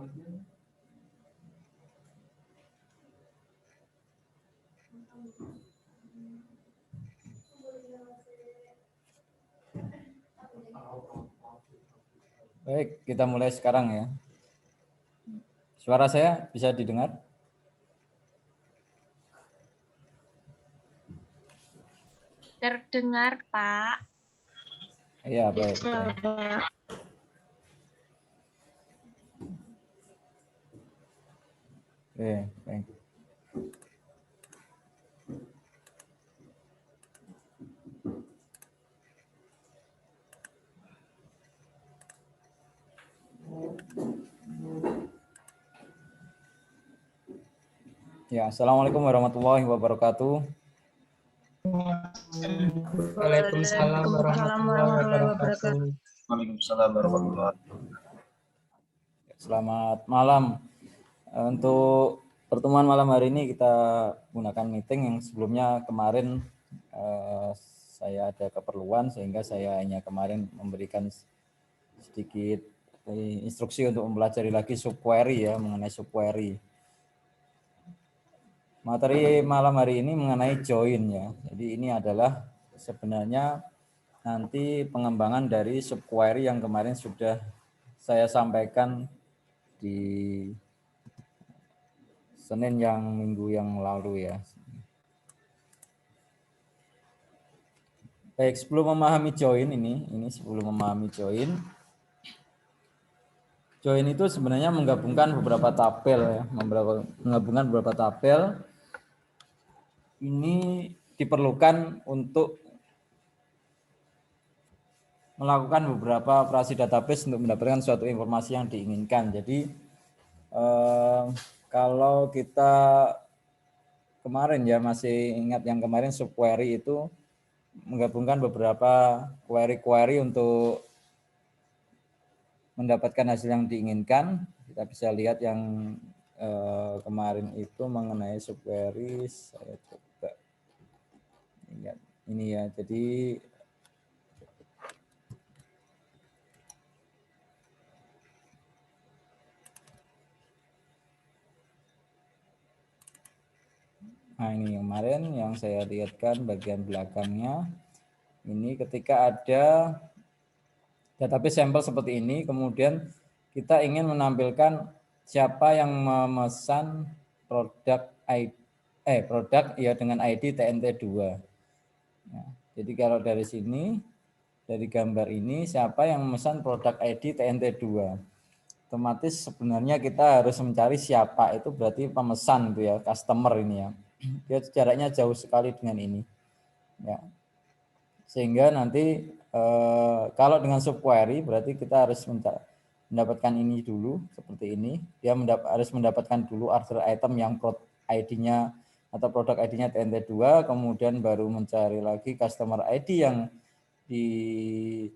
Baik, kita mulai sekarang ya. Suara saya bisa didengar? Terdengar, Pak. Iya, baik. Oke, baik. Ya, Assalamualaikum warahmatullahi wabarakatuh. Waalaikumsalam warahmatullahi wabarakatuh. Waalaikumsalam warahmatullahi wabarakatuh. Selamat malam. Untuk pertemuan malam hari ini kita gunakan meeting yang sebelumnya kemarin saya ada keperluan sehingga saya hanya kemarin memberikan sedikit instruksi untuk mempelajari lagi subquery ya, mengenai subquery. Materi malam hari ini mengenai join ya. Jadi ini adalah sebenarnya nanti pengembangan dari subquery yang kemarin sudah saya sampaikan di Senin yang minggu yang lalu ya. Baik, sebelum memahami join ini sebelum memahami join itu sebenarnya menggabungkan beberapa tabel ya, menggabungkan beberapa tabel. Ini diperlukan untuk melakukan beberapa operasi database untuk mendapatkan suatu informasi yang diinginkan. Jadi kalau kita kemarin ya masih ingat yang kemarin subquery itu menggabungkan beberapa query-query untuk mendapatkan hasil yang diinginkan. Kita bisa lihat yang kemarin itu mengenai subquery. Saya coba ingat ini ya. Jadi nah ini kemarin yang saya lihatkan bagian belakangnya. Ini ketika ada database sampel seperti ini, kemudian kita ingin menampilkan siapa yang memesan produk ya dengan ID TNT2. Nah, jadi kalau dari sini, dari gambar ini, siapa yang memesan produk ID TNT2? Otomatis sebenarnya kita harus mencari siapa, itu berarti pemesan itu ya, customer ini ya. Dia jaraknya jauh sekali dengan ini. Ya. Sehingga nanti kalau dengan subquery berarti kita harus mendapatkan ini dulu seperti ini. Dia harus mendapatkan dulu order item yang ID-nya atau produk ID-nya TNT2, kemudian baru mencari lagi customer ID yang di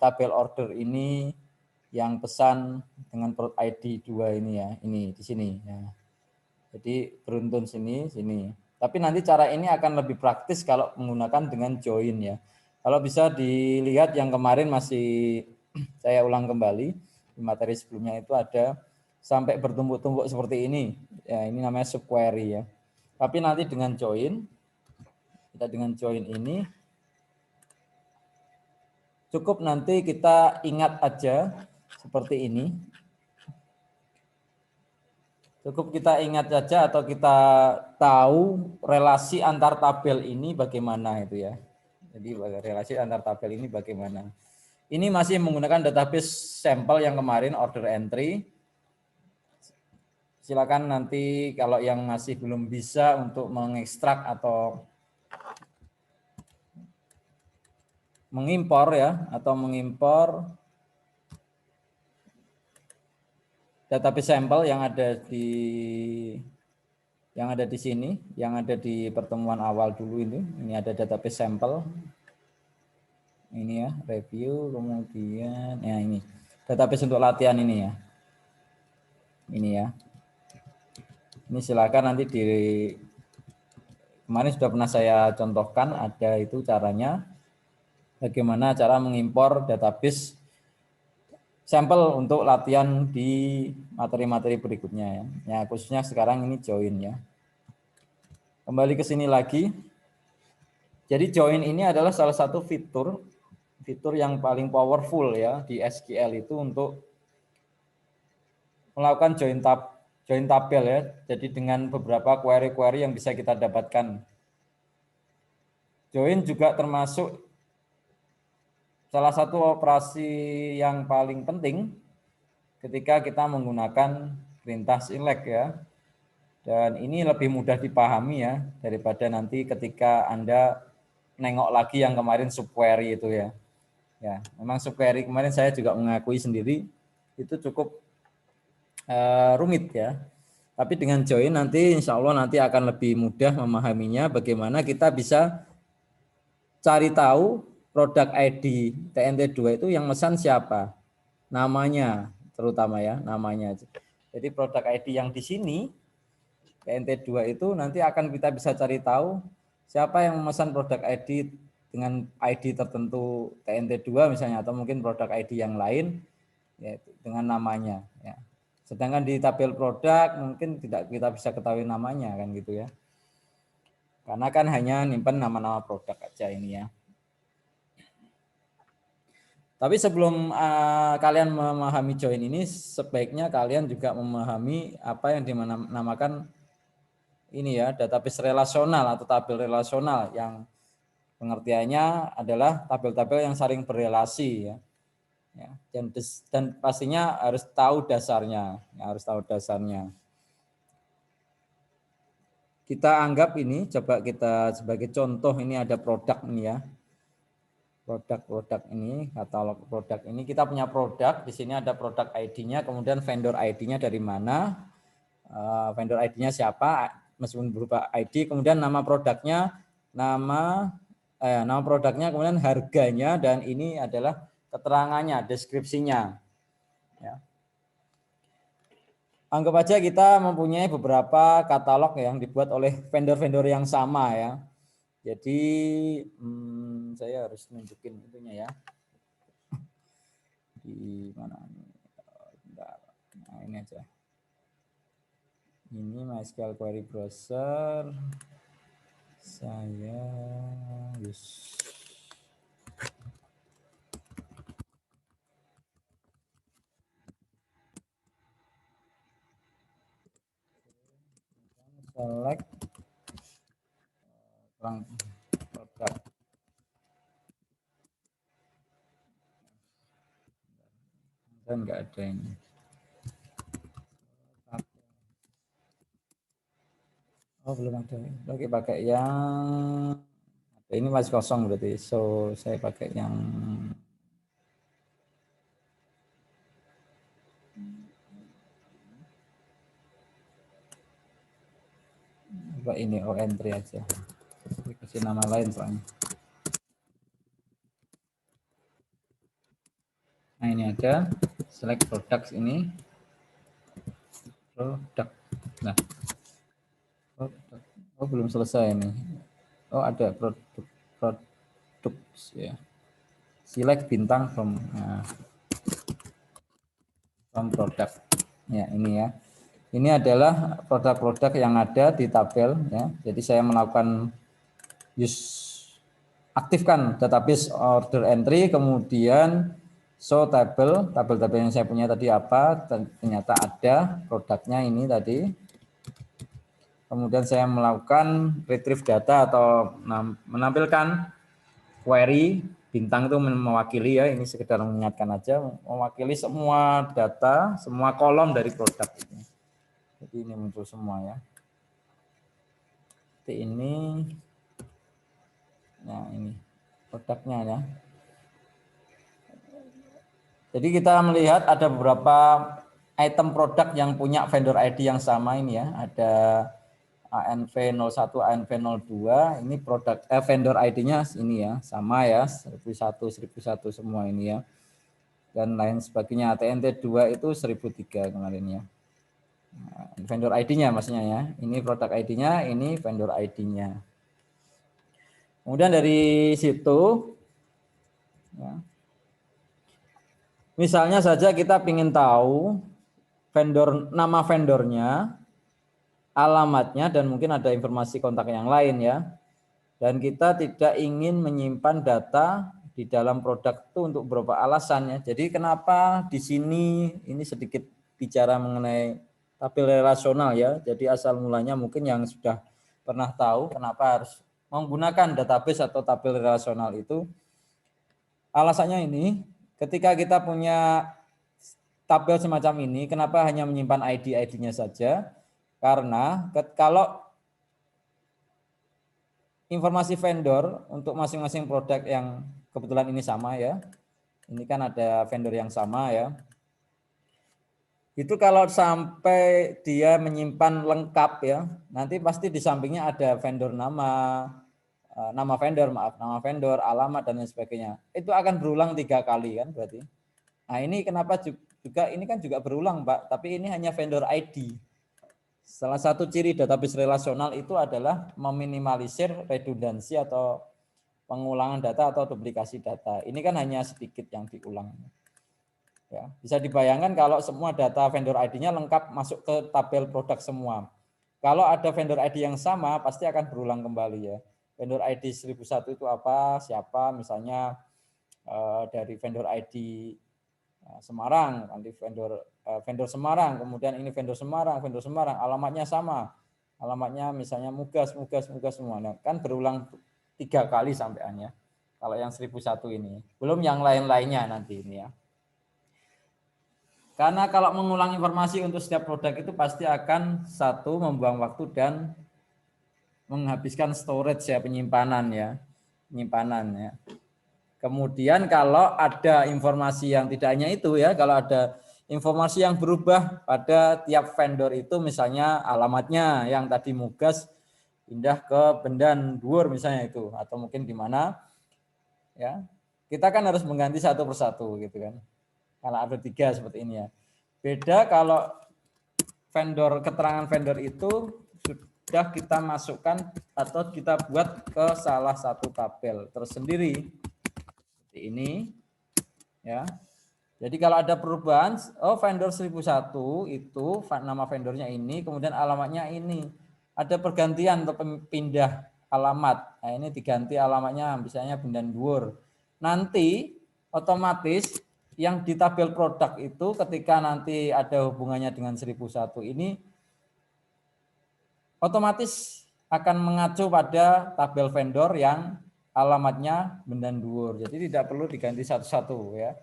tabel order ini yang pesan dengan produk ID 2 ini ya, ini di sini ya. Jadi beruntun sini. Tapi nanti cara ini akan lebih praktis kalau menggunakan dengan join ya. Kalau bisa dilihat yang kemarin masih saya ulang kembali di materi sebelumnya itu ada sampai bertumbuk-tumbuk seperti ini. Ya, ini namanya subquery ya. Tapi nanti dengan join, kita dengan join ini cukup nanti kita ingat aja seperti ini. Cukup kita ingat saja atau kita tahu relasi antar tabel ini bagaimana itu ya. Jadi relasi antar tabel ini bagaimana. Ini masih menggunakan database sampel yang kemarin order entry. Silakan nanti kalau yang masih belum bisa untuk mengekstrak atau mengimpor ya, atau mengimpor database sampel yang ada di sini, yang ada di pertemuan awal dulu ini. Ini ada database sampel. Ini ya, review, kemudian ya ini database untuk latihan ini ya. Ini ya. Ini silakan nanti kemarin sudah pernah saya contohkan, ada itu caranya bagaimana cara mengimpor database sampel untuk latihan di materi-materi berikutnya ya. Ya khususnya sekarang ini join ya. Kembali ke sini lagi. Jadi join ini adalah salah satu fitur yang paling powerful ya di SQL itu untuk melakukan join tabel ya. Jadi dengan beberapa query-query yang bisa kita dapatkan. Join juga termasuk salah satu operasi yang paling penting ketika kita menggunakan perintah select ya. Dan ini lebih mudah dipahami ya daripada nanti ketika Anda nengok lagi yang kemarin subquery itu ya. Ya, memang subquery kemarin saya juga mengakui sendiri itu cukup rumit ya. Tapi dengan join nanti insya Allah nanti akan lebih mudah memahaminya bagaimana kita bisa cari tahu produk ID TNT2 itu yang mesan siapa. Namanya terutama ya, namanya. Jadi produk ID yang di sini TNT2 itu nanti akan kita bisa cari tahu siapa yang memesan produk ID dengan ID tertentu TNT2 misalnya atau mungkin produk ID yang lain ya, dengan namanya ya. Sedangkan di tabel produk mungkin tidak kita bisa ketahui namanya kan gitu ya. Karena kan hanya nyimpen nama-nama produk aja ini ya. Tapi sebelum kalian memahami join ini sebaiknya kalian juga memahami apa yang dinamakan ini ya, database relasional atau tabel relasional yang pengertiannya adalah tabel-tabel yang saling berrelasi ya. Ya, dan pastinya harus tahu dasarnya, ya, harus tahu dasarnya. Kita anggap ini, coba kita sebagai contoh ini ada produk ini ya. Produk ini, katalog produk ini kita punya produk, di sini ada produk ID-nya, kemudian vendor ID-nya dari mana, vendor ID-nya siapa, meskipun berupa ID, kemudian nama produknya, nama produknya, kemudian harganya, dan ini adalah keterangannya, deskripsinya. Ya. Anggap aja kita mempunyai beberapa katalog yang dibuat oleh vendor-vendor yang sama ya. Jadi saya harus nunjukin itunya ya. Di mana nih? Nah, ini aja. Ini MySQL Query Browser. Saya select produk. Dan enggak ada ini. Oh belum ada. Oke pakai yang ini masih kosong berarti. So saya pakai yang ini entry aja. Kasih nama lain soalnya. Nah ini ada select products ini produk. Nah, oh belum selesai ini. Oh ada produk ya. Select bintang from product. Ya ini ya. Ini adalah produk-produk yang ada di tabel ya. Jadi saya melakukan aktifkan database order entry, kemudian show tabel-tabel yang saya punya tadi apa, ternyata ada produknya ini tadi. Kemudian saya melakukan retrieve data atau menampilkan query bintang itu mewakili ya, ini sekedar mengingatkan aja, mewakili semua data, semua kolom dari produk ini. Jadi ini muncul semua ya. Seperti ini. Nah ini produknya ya. Jadi kita melihat ada beberapa item produk yang punya vendor ID yang sama ini ya. Ada ANV01, ANV02, ini produk vendor ID-nya ini ya, sama ya, 1001 semua ini ya. Dan lain sebagainya. TNT2 itu 1003 kemarin ya. Nah, vendor ID-nya maksudnya ya. Ini produk ID-nya, ini vendor ID-nya. Kemudian dari situ ya, Misalnya saja kita ingin tahu nama vendornya, alamatnya, dan mungkin ada informasi kontak yang lain ya. Dan kita tidak ingin menyimpan data di dalam produk itu untuk beberapa alasan ya. Jadi kenapa di sini ini sedikit bicara mengenai tabel relasional ya. Jadi asal mulanya mungkin yang sudah pernah tahu kenapa harus menggunakan database atau tabel relasional itu. Alasannya ini, ketika kita punya tabel semacam ini, kenapa hanya menyimpan ID-nya saja? Karena kalau informasi vendor untuk masing-masing produk yang kebetulan ini sama ya. Ini kan ada vendor yang sama ya. Itu kalau sampai dia menyimpan lengkap ya, nanti pasti di sampingnya ada vendor nama vendor, alamat dan lain sebagainya. Itu akan berulang 3 kali kan berarti. Nah, ini kenapa juga ini kan juga berulang, Pak, tapi ini hanya vendor ID. Salah satu ciri database relasional itu adalah meminimalisir redundansi atau pengulangan data atau duplikasi data. Ini kan hanya sedikit yang diulang. Ya, bisa dibayangkan kalau semua data vendor ID-nya lengkap masuk ke tabel produk semua. Kalau ada vendor ID yang sama, pasti akan berulang kembali ya. Vendor ID 1001 itu apa, siapa, misalnya dari vendor ID Semarang, nanti vendor Semarang, kemudian ini vendor Semarang, alamatnya sama, alamatnya misalnya Mugas semua, nah, kan berulang 3 kali sampaiannya. Kalau yang 1001 ini, belum yang lain-lainnya nanti ini ya. Karena kalau mengulang informasi untuk setiap produk itu pasti akan satu membuang waktu dan menghabiskan storage ya, penyimpanan ya. Kemudian kalau ada informasi yang tidak hanya itu ya, kalau ada informasi yang berubah pada tiap vendor itu, misalnya alamatnya yang tadi Mugas pindah ke Bendan Dhuwur misalnya itu, atau mungkin di mana ya, kita kan harus mengganti satu persatu gitu kan. Kalau ada 3 seperti ini ya. Beda kalau keterangan vendor itu sudah kita masukkan atau kita buat ke salah satu tabel tersendiri. Ini ya. Jadi kalau ada perubahan, vendor 1001 itu nama vendornya ini, kemudian alamatnya ini. Ada pergantian atau pindah alamat. Nah, ini diganti alamatnya misalnya Bendan Dhuwur. Nanti otomatis yang di tabel produk itu ketika nanti ada hubungannya dengan 1001 ini otomatis akan mengacu pada tabel vendor yang alamatnya Bendan Dhuwur. Jadi tidak perlu diganti satu-satu ya.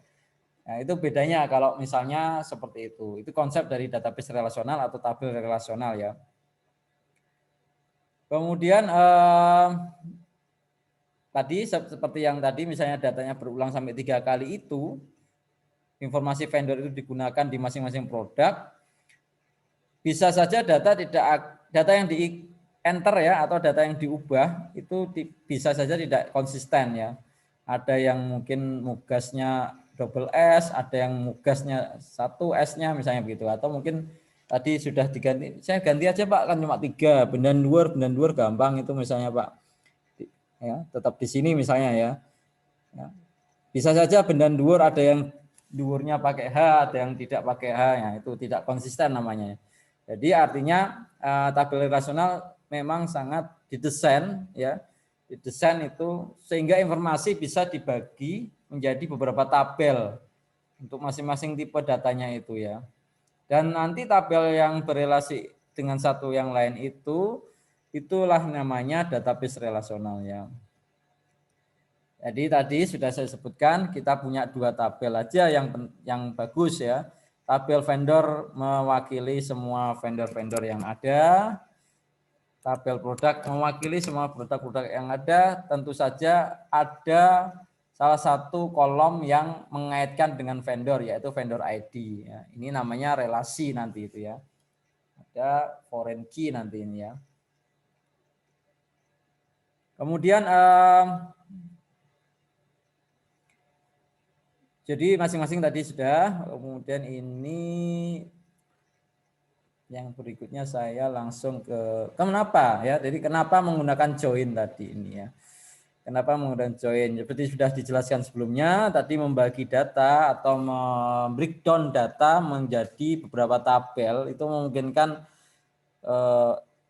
Nah, itu bedanya kalau misalnya seperti itu. Itu konsep dari database relasional atau tabel relasional ya. Kemudian tadi seperti yang tadi misalnya datanya berulang sampai 3 kali itu, informasi vendor itu digunakan di masing-masing produk. Bisa saja data yang di enter ya atau data yang diubah itu bisa saja tidak konsisten ya. Ada yang mungkin Mugasnya double S, ada yang Mugasnya 1 S-nya misalnya begitu, atau mungkin tadi sudah diganti, saya ganti aja Pak, kan cuma 3, Bendan Dhuwur gampang itu misalnya Pak. Ya, tetap di sini misalnya ya. Bisa saja Bendan Dhuwur ada yang Dhuwurnya pakai H, ada yang tidak pakai H, ya itu tidak konsisten namanya. Jadi artinya tabel relasional memang sangat didesain ya. Didesain itu sehingga informasi bisa dibagi menjadi beberapa tabel untuk masing-masing tipe datanya itu ya. Dan nanti tabel yang berelasi dengan satu yang lain itu itulah namanya database relasional ya. Jadi tadi sudah saya sebutkan kita punya 2 tabel aja yang bagus ya. Tabel vendor mewakili semua vendor-vendor yang ada. Tabel produk mewakili semua produk-produk yang ada. Tentu saja ada salah satu kolom yang mengaitkan dengan vendor yaitu vendor ID. Ya. Ini namanya relasi nanti itu ya. Ada foreign key nanti ini ya. Kemudian jadi masing-masing tadi sudah, kemudian ini yang berikutnya saya langsung ke kenapa ya. Jadi kenapa menggunakan join tadi ini ya. Kenapa menggunakan join? Seperti sudah dijelaskan sebelumnya, tadi membagi data atau breakdown data menjadi beberapa tabel itu memungkinkan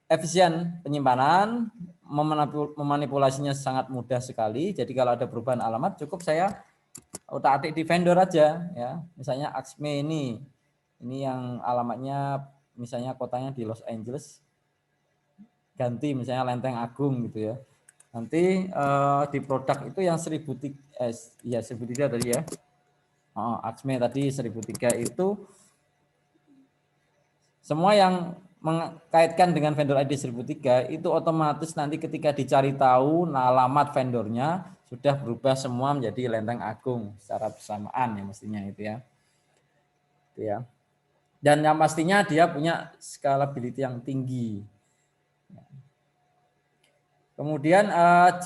efisien penyimpanan, memanipulasinya sangat mudah sekali. Jadi kalau ada perubahan alamat cukup saya utak-atik di vendor aja ya. Misalnya Aksme ini yang alamatnya misalnya kotanya di Los Angeles, ganti misalnya Lenteng Agung gitu ya. Nanti di produk itu yang 1003 tadi ya. Aksme tadi 1003 itu semua yang mengkaitkan dengan vendor ID 1003 itu otomatis nanti ketika dicari tahu alamat vendornya sudah berubah semua menjadi Lenteng Agung secara bersamaan ya mestinya itu ya. Itu ya. Dan yang pastinya dia punya scalability yang tinggi. Kemudian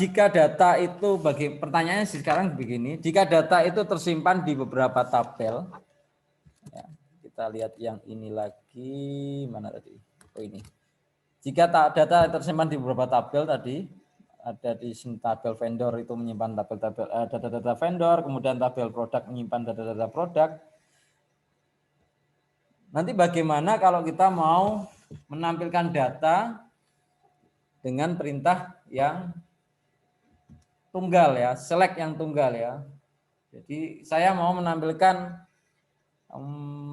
jika data itu pertanyaannya sekarang begini, jika data itu tersimpan di beberapa tabel, ya, kita lihat yang ini lagi, mana tadi? Oh ini. Jika data tersimpan di beberapa tabel tadi, ada di tabel vendor itu menyimpan tabel-tabel data-data vendor, kemudian tabel produk menyimpan data-data produk. Nanti bagaimana kalau kita mau menampilkan data dengan perintah yang tunggal ya, select yang tunggal ya. Jadi saya mau menampilkan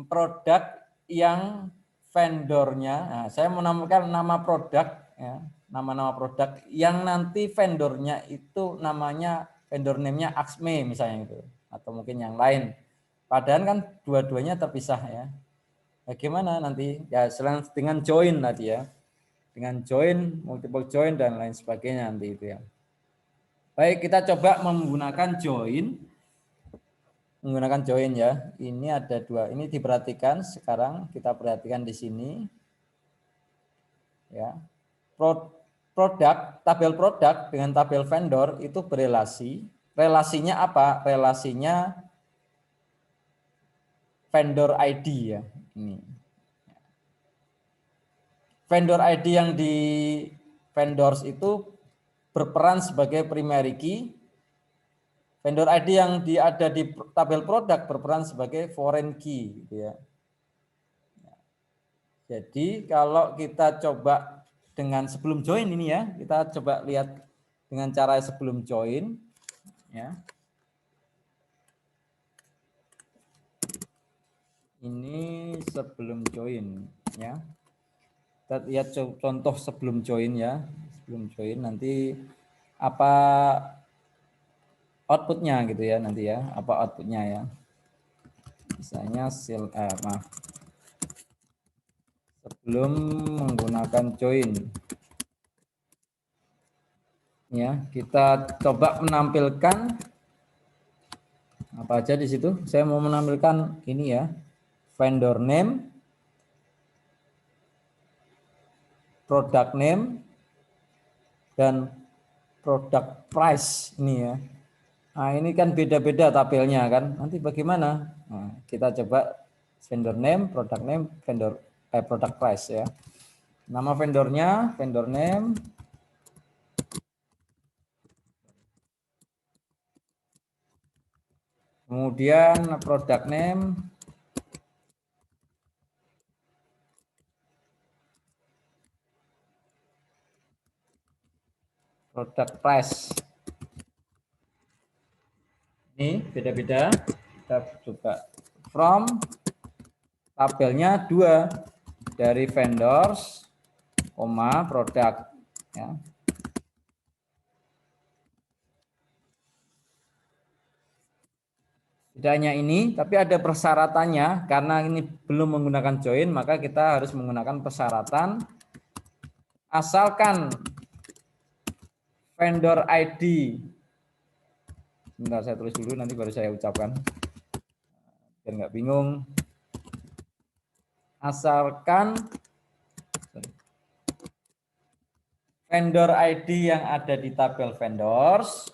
produk yang vendornya, nah, saya menampilkan nama produk ya, nama-nama produk yang nanti vendornya itu namanya vendor name-nya Aksme misalnya itu, atau mungkin yang lain. Padahal kan dua-duanya terpisah ya. Bagaimana nanti ya selain dengan join tadi ya, dengan join, multiple join dan lain sebagainya nanti itu ya. Baik, kita coba menggunakan join. Menggunakan join ya. Ini ada dua. Ini diperhatikan sekarang, kita perhatikan di sini. Ya. Produk, tabel produk dengan tabel vendor itu berelasi. Relasinya apa? Relasinya vendor ID ya. Ini. Vendor ID yang di vendors itu berperan sebagai primary key. Vendor ID yang ada di tabel produk berperan sebagai foreign key gitu ya. Jadi kalau kita coba dengan sebelum join ini ya, kita coba lihat dengan cara sebelum join ya. Ini sebelum join ya. Kita lihat contoh sebelum join ya. Sebelum join nanti apa outputnya gitu ya nanti ya, apa outputnya ya. Misalnya sebelum menggunakan join ya, kita coba menampilkan apa aja di situ. Saya mau menampilkan ini ya, vendor name, product name, dan product price ini ya. Nah ini kan beda-beda tabelnya kan. Nanti bagaimana? Nah, kita coba vendor name, product price ya. Nama vendornya, vendor name, kemudian product name, product price. Ini beda-beda. Kita coba from tabelnya 2 dari vendors, produk ya. Tidak hanya ini, tapi ada persyaratannya. Karena ini belum menggunakan join, maka kita harus menggunakan persyaratan. Asalkan vendor ID, sebentar saya tulis dulu, nanti baru saya ucapkan, biar nggak bingung. Asalkan vendor ID yang ada di tabel vendors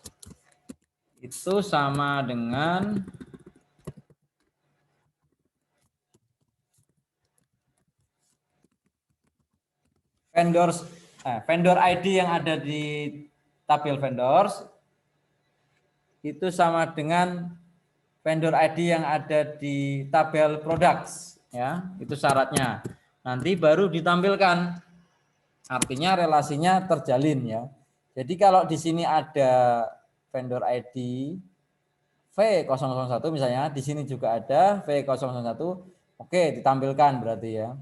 itu sama dengan vendor ID yang ada di tabel vendors itu sama dengan vendor ID yang ada di tabel products, ya. Itu syaratnya. Nanti baru ditampilkan. Artinya relasinya terjalin, ya. Jadi kalau di sini ada vendor ID V001 misalnya, di sini juga ada V001, oke, ditampilkan berarti, ya.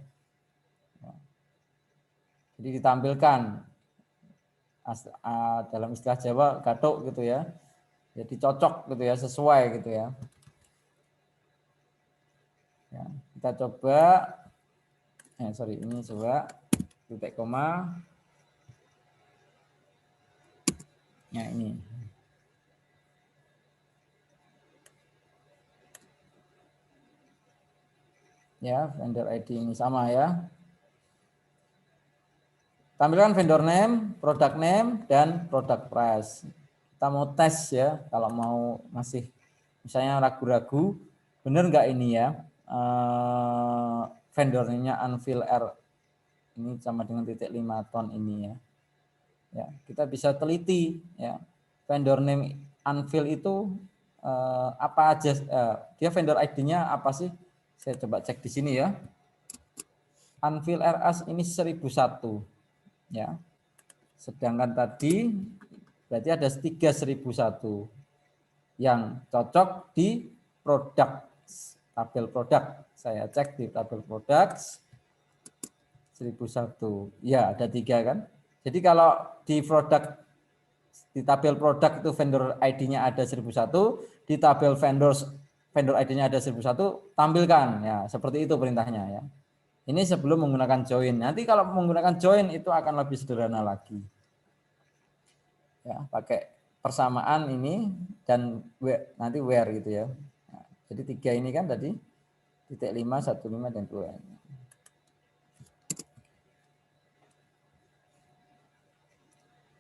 Jadi ditampilkan dalam istilah Jawa gathuk gitu, ya. Jadi cocok gitu, ya, sesuai gitu, ya. Ya, kita coba, ini coba titik koma. Ya, ini. Ya, vendor ID ini sama, ya. Tampilkan vendor name, product name, dan product price. Kita mau tes, ya, kalau mau masih misalnya ragu-ragu, bener nggak ini, ya, vendornya Anvil R ini sama dengan 0,5 ton ini, ya. Ya, kita bisa teliti, ya, vendor name Anvil itu apa aja, dia vendor ID-nya apa sih? Saya coba cek di sini, ya. Anvil RS ini 1001, ya. Sedangkan tadi berarti ada 3001 yang cocok di produk, tabel produk. Saya cek di tabel produk 1001. Ya, ada 3 kan. Jadi kalau di produk, di tabel produk itu vendor ID-nya ada 1001, di tabel vendor ID-nya ada 1001, tampilkan, ya. Seperti itu perintahnya, ya. Ini sebelum menggunakan join. Nanti kalau menggunakan join itu akan lebih sederhana lagi. Ya, pakai persamaan ini dan nanti where gitu, ya. Nah, jadi 3 ini kan tadi 0,5, 1,5 dan 2.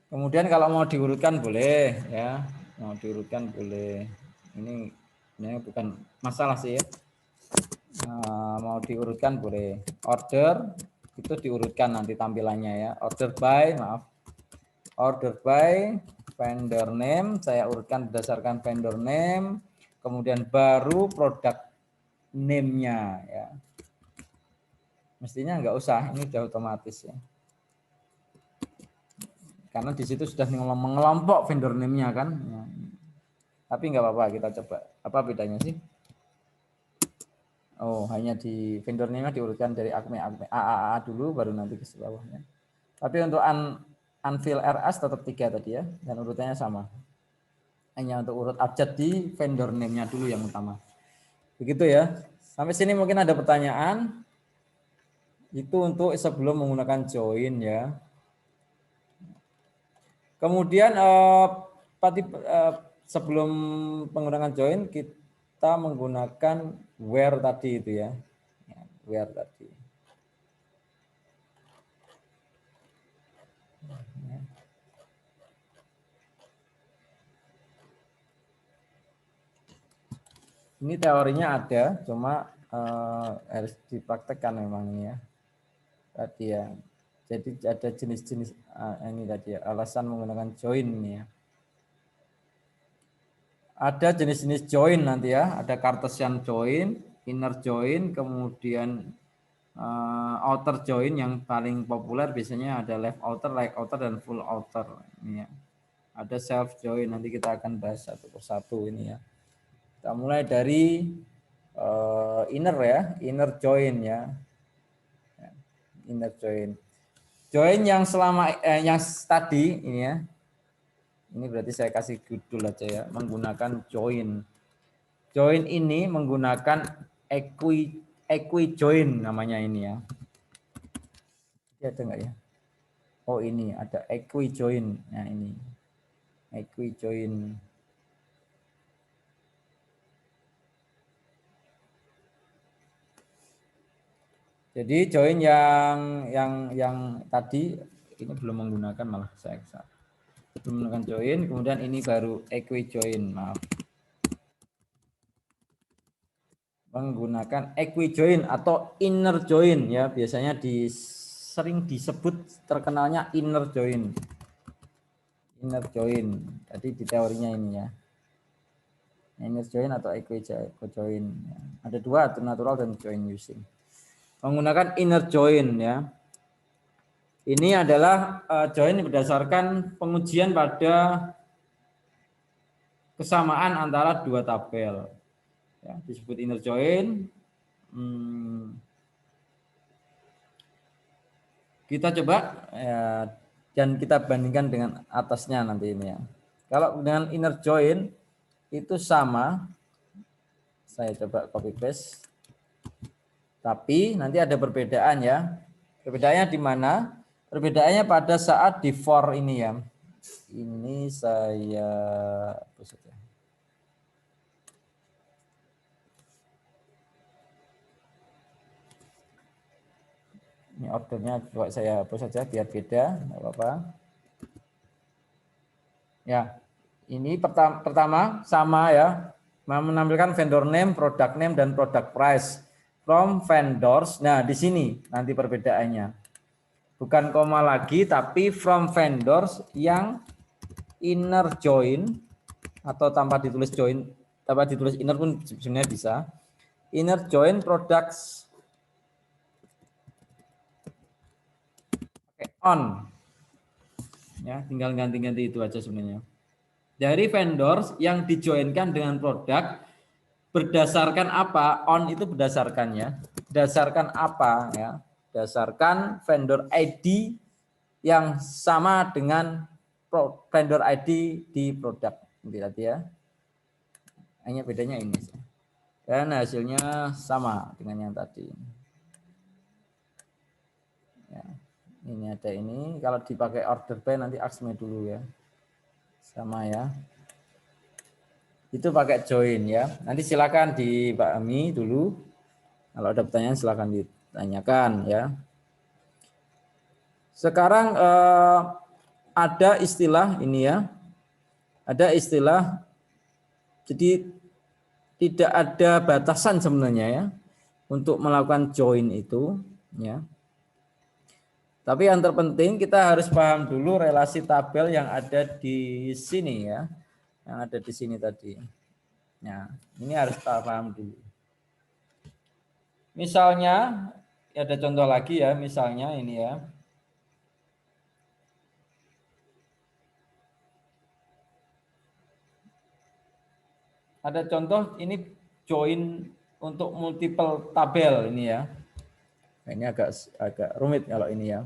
Kemudian kalau mau diurutkan boleh, ya. Mau diurutkan boleh. Ini bukan masalah sih, ya. Mau diurutkan boleh. Order itu diurutkan nanti tampilannya, ya. Order by vendor name, saya urutkan berdasarkan vendor name, kemudian baru produk name-nya, ya. Mestinya nggak usah, ini sudah otomatis, ya. Karena di situ sudah mengelompok vendor name-nya kan. Ya. Tapi nggak apa-apa, kita coba. Apa bedanya sih? Oh, hanya di vendor name-nya diurutkan dari AKME AAA dulu, baru nanti ke bawahnya. Tapi untuk Anvil RS tetap 3 tadi, ya, dan urutannya sama. Hanya untuk urut abjad di vendor name-nya dulu yang utama. Begitu, ya. Sampai sini mungkin ada pertanyaan. Itu untuk sebelum menggunakan join, ya. Kemudian sebelum menggunakan join kita menggunakan where tadi itu, ya. Where tadi. Ini teorinya ada, cuma harus dipraktekkan memang ini, ya. Tadi, ya. Jadi ada jenis-jenis ini tadi, ya, alasan menggunakan join ini, ya. Ada jenis-jenis join nanti, ya. Ada Cartesian join, inner join, kemudian outer join yang paling populer biasanya ada left outer, right outer, dan full outer. Ini, ya. Ada self join, nanti kita akan bahas satu persatu ini, ya. Kita mulai dari inner, ya, inner join, ya. Inner join. Join yang yang tadi ini, ya. Ini berarti saya kasih judul aja, ya, menggunakan join. Join ini menggunakan equi join namanya ini, ya. Ini ada enggak, ya? Oh, ini ada equi join. Nah, ini. Equi join. Jadi join yang tadi ini belum menggunakan, malah saya belum menggunakan join, kemudian ini baru equi join, maaf. Menggunakan equi join atau inner join, ya, biasanya sering disebut terkenalnya inner join. Inner join. Tadi di teorinya ini, ya. Inner join atau equi-join. Ada dua, natural dan join using. Menggunakan inner join ya. Ini adalah join berdasarkan pengujian pada kesamaan antara dua tabel. Ya, disebut inner join. Kita coba ya, dan kita bandingkan dengan atasnya nanti ini ya. Kalau dengan inner join itu sama, saya coba copy paste. Tapi nanti ada perbedaan ya. Perbedaannya di mana? Perbedaannya pada saat di for ini ya. Ini saya hapus saja. Ini ordernya coba saya hapus saja biar beda, nggak apa-apa. Ya, ini pertama sama ya, menampilkan vendor name, product name, dan product price from vendors. Nah, di sini nanti perbedaannya. Bukan koma lagi, tapi from vendors yang inner join atau tanpa ditulis join, tanpa ditulis inner pun sebenarnya bisa. Inner join products on. Ya, tinggal ganti-ganti itu aja sebenarnya. Dari vendors yang dijoinkan dengan produk berdasarkan apa? On itu berdasarkannya. Berdasarkan apa ya? Berdasarkan vendor ID yang sama dengan vendor ID di produk. Nanti tadi ya. Hanya bedanya ini. Dan hasilnya sama dengan yang tadi. Ya. Ini ada ini. Kalau dipakai order by nanti aksme dulu ya. Sama ya. Itu pakai join ya. Nanti silakan dipahami dulu. Kalau ada pertanyaan silakan ditanyakan ya. Sekarang ada istilah ini ya. Ada istilah jadi tidak ada batasan sebenarnya ya untuk melakukan join itu ya. Tapi yang terpenting kita harus paham dulu relasi tabel yang ada di sini ya. Yang ada di sini tadi. Nah, ini harus paham dulu. Misalnya, ada contoh lagi ya, misalnya ini ya. Ada contoh ini join untuk multiple tabel ini ya. Nah, ini agak rumit kalau ini ya.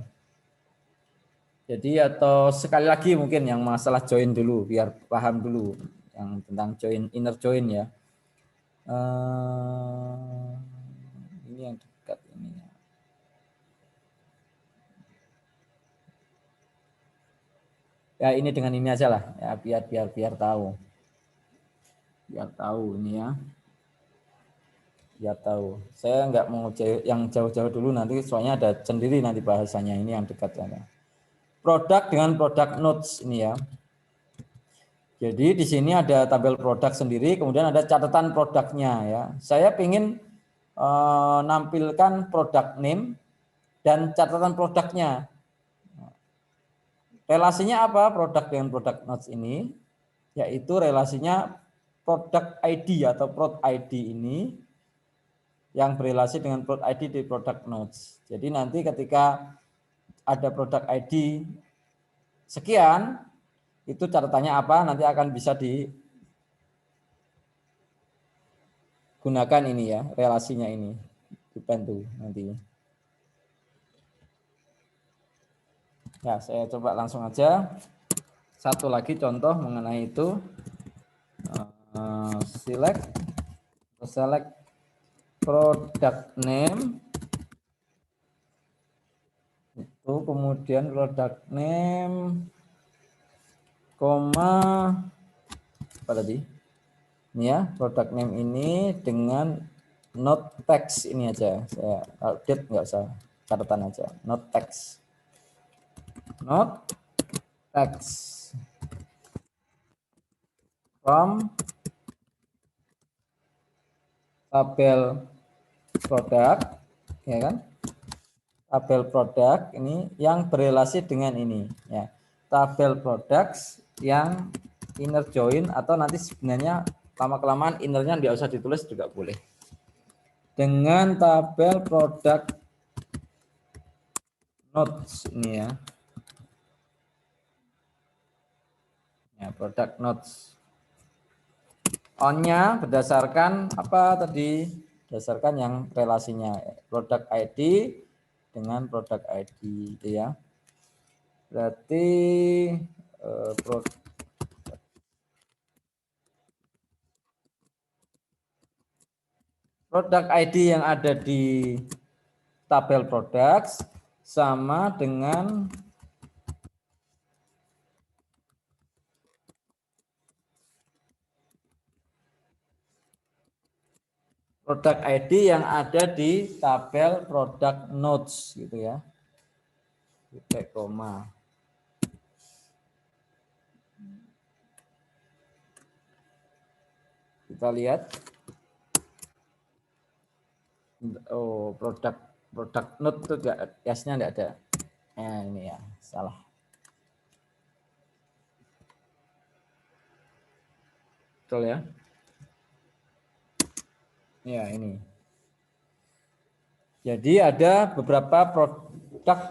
Jadi atau sekali lagi mungkin yang masalah join dulu biar paham dulu yang tentang join, inner join ya. Ini yang dekat ini. Ya ini dengan ini aja lah ya biar tahu. Biar tahu ini ya. Biar tahu. Saya nggak mau yang jauh-jauh dulu nanti soalnya ada sendiri nanti bahasanya ini yang dekat ya. Produk dengan produk notes ini ya. Jadi di sini ada tabel produk sendiri, kemudian ada catatan produknya ya. Saya ingin nampilkan produk name dan catatan produknya. Relasinya apa produk dengan produk notes ini? Yaitu relasinya produk ID atau prod ID ini yang berelasi dengan prod ID di product notes. Jadi nanti ketika ada produk ID sekian, itu catatannya apa, nanti akan bisa digunakan ini ya, relasinya ini. Dibantu nanti. Ya, saya coba langsung aja. Satu lagi contoh mengenai itu. Select product name. Itu kemudian product name koma apa tadi ini ya, product name ini dengan note text ini aja, saya update nggak usah catatan aja, note text from tabel produk ya kan, tabel produk ini yang berelasi dengan ini ya, tabel products yang inner join atau nanti sebenarnya lama-kelamaan innernya nggak usah ditulis juga boleh. Dengan tabel produk notes ini ya. Ya, product notes. On-nya berdasarkan apa tadi? Berdasarkan yang relasinya product ID dengan product ID itu ya. Berarti product ID yang ada di tabel products sama dengan product ID yang ada di tabel product notes gitu ya. Titik koma. Kita lihat. Oh, produk note itu S-nya enggak ada. Ini ya, salah. Betul ya? Ya, ini. Jadi ada beberapa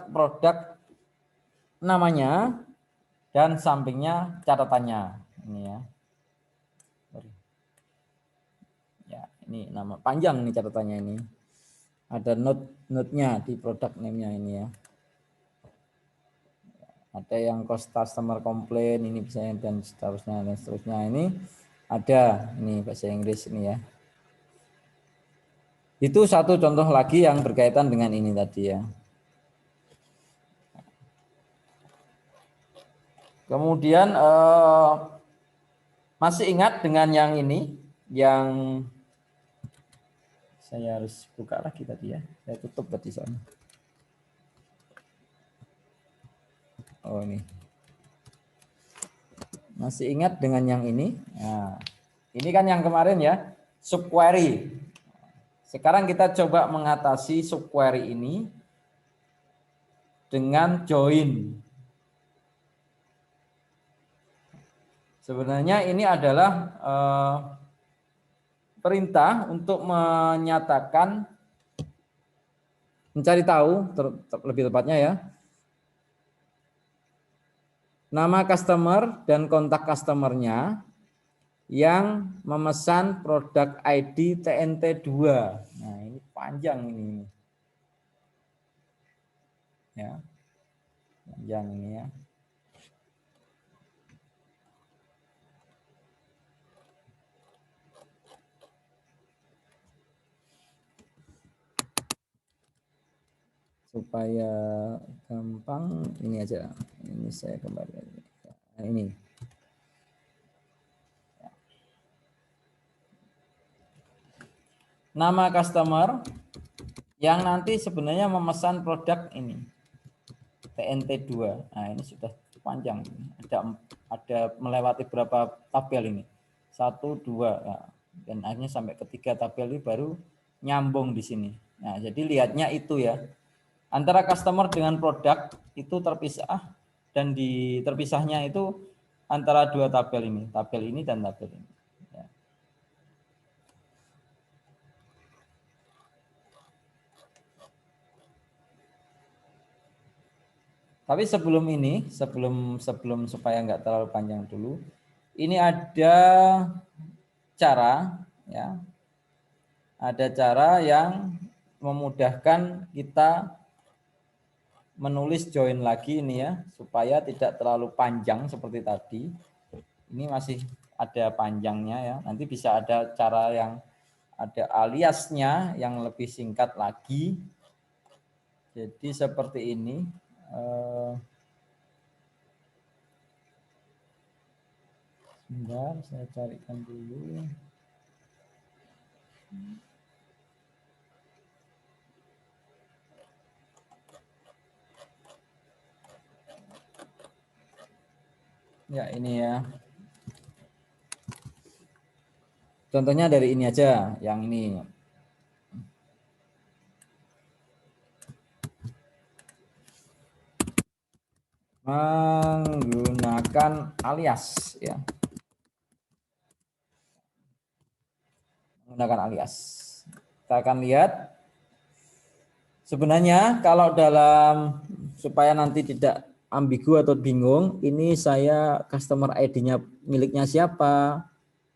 produk namanya dan sampingnya catatannya. Ini ya. Ya, ini nama panjang nih catatannya ini. Ada note-nya di product name-nya ini ya. Ada yang customer complaint ini bisa dan seterusnya ini ada ini bahasa Inggris ini ya. Itu satu contoh lagi yang berkaitan dengan ini tadi ya. Kemudian masih ingat dengan yang ini yang saya harus buka lagi tadi ya. Saya tutup tadi soalnya. Oh ini. Masih ingat dengan yang ini? Nah, ini kan yang kemarin ya, subquery. Sekarang kita coba mengatasi subquery ini dengan join. Sebenarnya ini adalah perintah untuk menyatakan, mencari tahu, lebih tepatnya ya, nama customer dan kontak customernya yang memesan produk ID TNT2. Nah, ini panjang ini. Ya. Panjang ini ya. Supaya gampang ini aja. Ini saya kembali lagi. Nah, ini. Nama customer yang nanti sebenarnya memesan produk ini TNT2. Nah, ini sudah panjang. Ada melewati berapa tabel ini? 1, 2. Nah, dan akhirnya sampai ketiga tabel ini baru nyambung di sini. Nah, jadi lihatnya itu ya. Antara customer dengan produk itu terpisah dan di terpisahnya itu antara dua tabel ini dan tabel ini. Ya. Tapi sebelum ini, sebelum supaya nggak terlalu panjang dulu, ini ada cara ya. Ada cara yang memudahkan kita menulis join lagi ini ya, supaya tidak terlalu panjang seperti tadi. Ini masih ada panjangnya ya. Nanti bisa ada cara yang ada aliasnya yang lebih singkat lagi. Jadi seperti ini. Sebentar, saya carikan dulu. Ya, ini ya. Contohnya dari ini aja, yang ini. Menggunakan alias ya. menggunakan alias. Kita akan lihat sebenarnya kalau dalam supaya nanti tidak ambigu atau bingung, ini saya customer ID-nya miliknya siapa?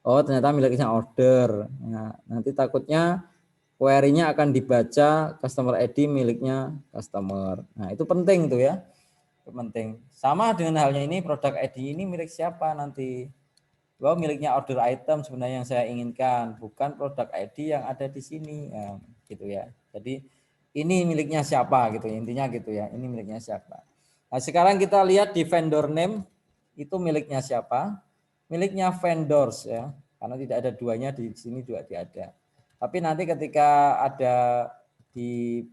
Oh, ternyata miliknya order. Nah, nanti takutnya query-nya akan dibaca customer ID miliknya customer. Nah, itu penting tuh ya. Itu penting. Sama dengan halnya ini produk ID ini milik siapa nanti? Wow, miliknya order item sebenarnya yang saya inginkan, bukan produk ID yang ada di sini, ya, gitu ya. Jadi ini miliknya siapa gitu, intinya gitu ya. Ini miliknya siapa. Nah, sekarang kita lihat di vendor name itu miliknya siapa? Miliknya vendors ya, karena tidak ada duanya di sini juga tidak ada. Tapi nanti ketika ada di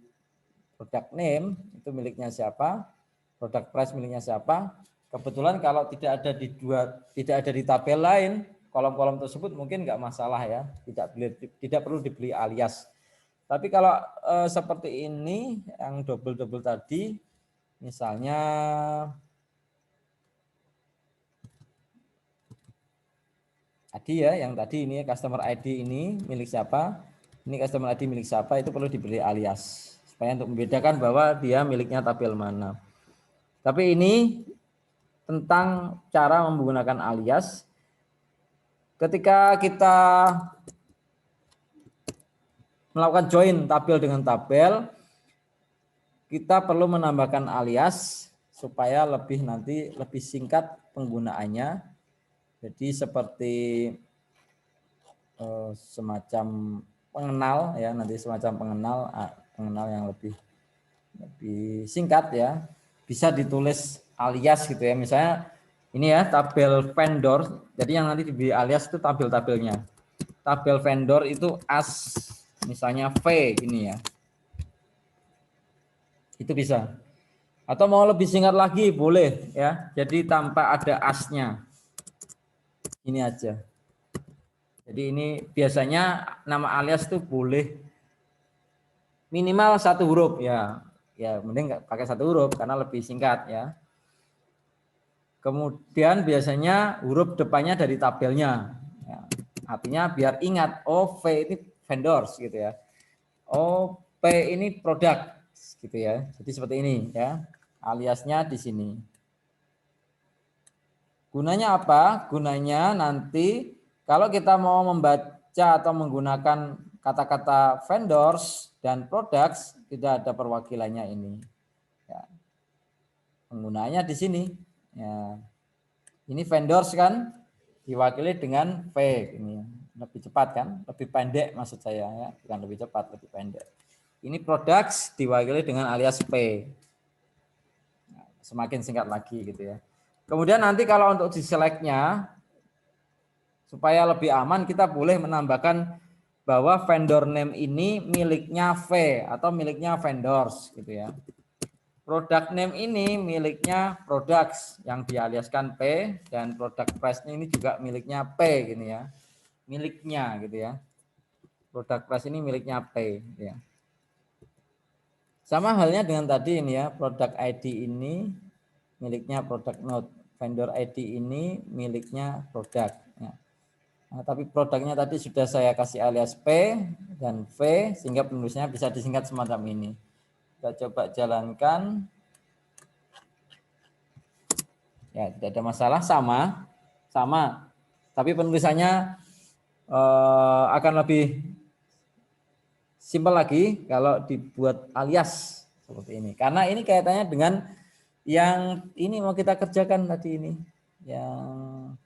product name itu miliknya siapa? Product price miliknya siapa? Kebetulan kalau tidak ada di tabel lain, kolom-kolom tersebut mungkin nggak masalah ya, tidak perlu dibeli alias. Tapi kalau seperti ini yang double tadi, misalnya tadi ya, yang tadi ini customer ID ini milik siapa? Ini customer ID milik siapa? Itu perlu diberi alias supaya untuk membedakan bahwa dia miliknya tabel mana. Tapi ini tentang cara menggunakan alias. Ketika kita melakukan join tabel dengan tabel, kita perlu menambahkan alias supaya nanti lebih singkat penggunaannya. Jadi seperti semacam pengenal ya, nanti semacam pengenal yang lebih singkat ya. Bisa ditulis alias gitu ya. Misalnya ini ya tabel vendor. Jadi yang nanti diberi alias itu tabel-tabelnya. Tabel vendor itu as misalnya V gini ya. Itu bisa. Atau mau lebih singkat lagi boleh ya. Jadi tanpa ada asnya. Ini aja. Jadi ini biasanya nama alias itu boleh minimal 1 huruf ya. Ya mending nggak pakai 1 huruf karena lebih singkat ya. Kemudian biasanya huruf depannya dari tabelnya. Ya. Artinya biar ingat, oh V ini vendors gitu ya. Oh P ini produk gitu ya. Jadi seperti ini ya. Aliasnya di sini. Gunanya apa? Gunanya nanti kalau kita mau membaca atau menggunakan kata-kata vendors dan products, tidak ada perwakilannya ini. Ya. Penggunaannya di sini. Ya. Ini vendors kan diwakili dengan V ini. Lebih cepat kan? Lebih pendek maksud saya ya. Bukan lebih cepat, lebih pendek. Ini products diwakili dengan alias P. Nah, semakin singkat lagi gitu ya. Kemudian nanti kalau untuk di select-nya supaya lebih aman kita boleh menambahkan bahwa vendor name ini miliknya V atau miliknya vendors gitu ya. Product name ini miliknya products yang dialiaskan P dan product price-nya ini juga miliknya P gini ya. Miliknya gitu ya. Product price ini miliknya P gitu ya. Sama halnya dengan tadi ini ya, product ID ini miliknya product node, vendor ID ini miliknya produk. Ya. Nah, tapi produknya tadi sudah saya kasih alias P dan V sehingga penulisnya bisa disingkat semacam ini. Kita coba jalankan. Ya, tidak ada masalah, sama. Tapi penulisannya akan lebih simpel lagi kalau dibuat alias seperti ini. Karena ini kaitannya dengan yang ini mau kita kerjakan tadi ini. Yang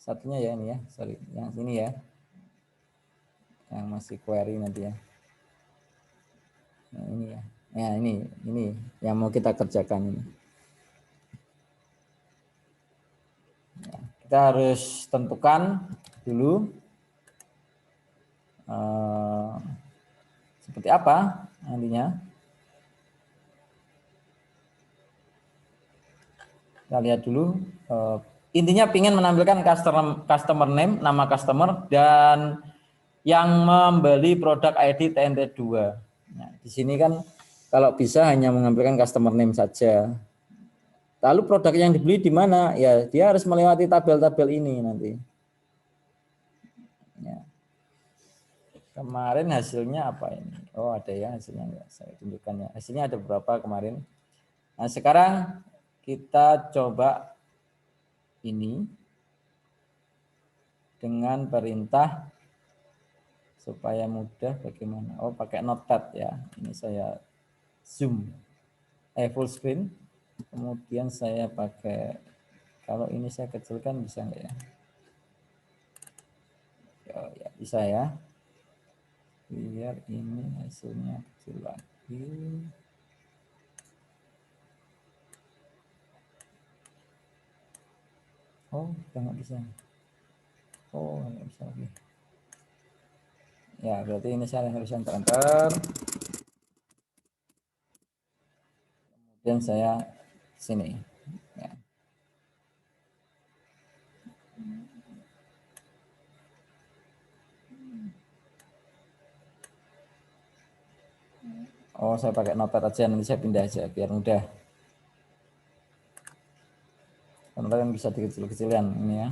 satunya ya ini ya, sorry, yang sini ya. Yang masih query nanti ya. Nah, ini ya. Ya, ini yang mau kita kerjakan ini. Ya, kita harus tentukan dulu seperti apa nantinya. Kita lihat dulu. Intinya ingin menampilkan customer name, nama customer, dan yang membeli produk ID TNT2. Nah, di sini kan kalau bisa hanya mengambilkan customer name saja. Lalu produk yang dibeli di mana? Ya, dia harus melewati tabel-tabel ini nanti. Kemarin hasilnya apa ini? Oh ada ya hasilnya, enggak saya tunjukkan ya. Hasilnya ada berapa kemarin. Nah sekarang kita coba ini dengan perintah supaya mudah bagaimana. Oh pakai notepad ya. Ini saya zoom, full screen. Kemudian saya pakai, kalau ini saya kecilkan bisa enggak ya? Oh, ya bisa ya. Biar ini hasilnya kecil lagi. Oh, udah nggak bisa. Oh, nggak bisa lagi. Ya, berarti ini saya harus enter. Kemudian saya sini. Ya. Oh, saya pakai notepad aja, nanti saya pindah aja biar mudah. Karena kan bisa dikecil-kecilan ini ya.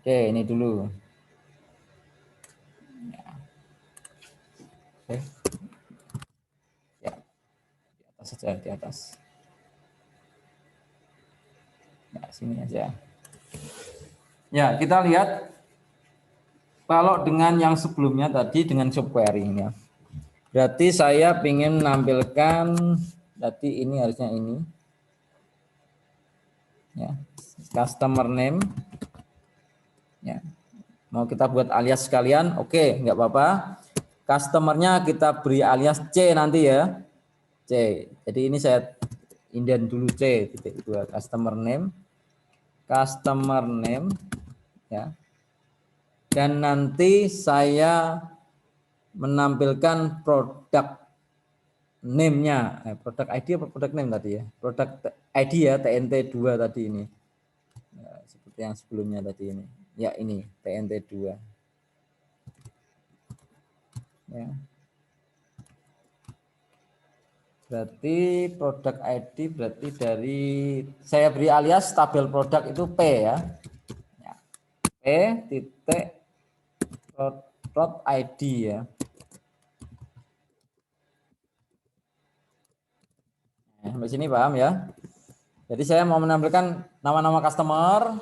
Oke, ini dulu. Ya. Oke. Ya, di atas saja, di atas. Nah, sini aja. Ya, kita lihat kalau dengan yang sebelumnya tadi dengan subquerying ya. Berarti saya ingin menampilkan tadi ini harusnya ini. Ya, customer name. Ya. Mau kita buat alias sekalian, oke, nggak apa-apa. Customernya kita beri alias C nanti ya. C. Jadi ini saya indent dulu C titik 2 customer name ya. Dan nanti saya menampilkan produk name-nya, produk ID apa produk name tadi ya? Produk ID ya, TNT2 tadi ini. Ya, seperti yang sebelumnya tadi ini. Ya ini TNT2. Ya. Berarti produk ID berarti dari saya beri alias tabel produk itu P ya. P titik prod ID ya. Nah, sampai sini paham ya. Jadi saya mau menampilkan nama-nama customer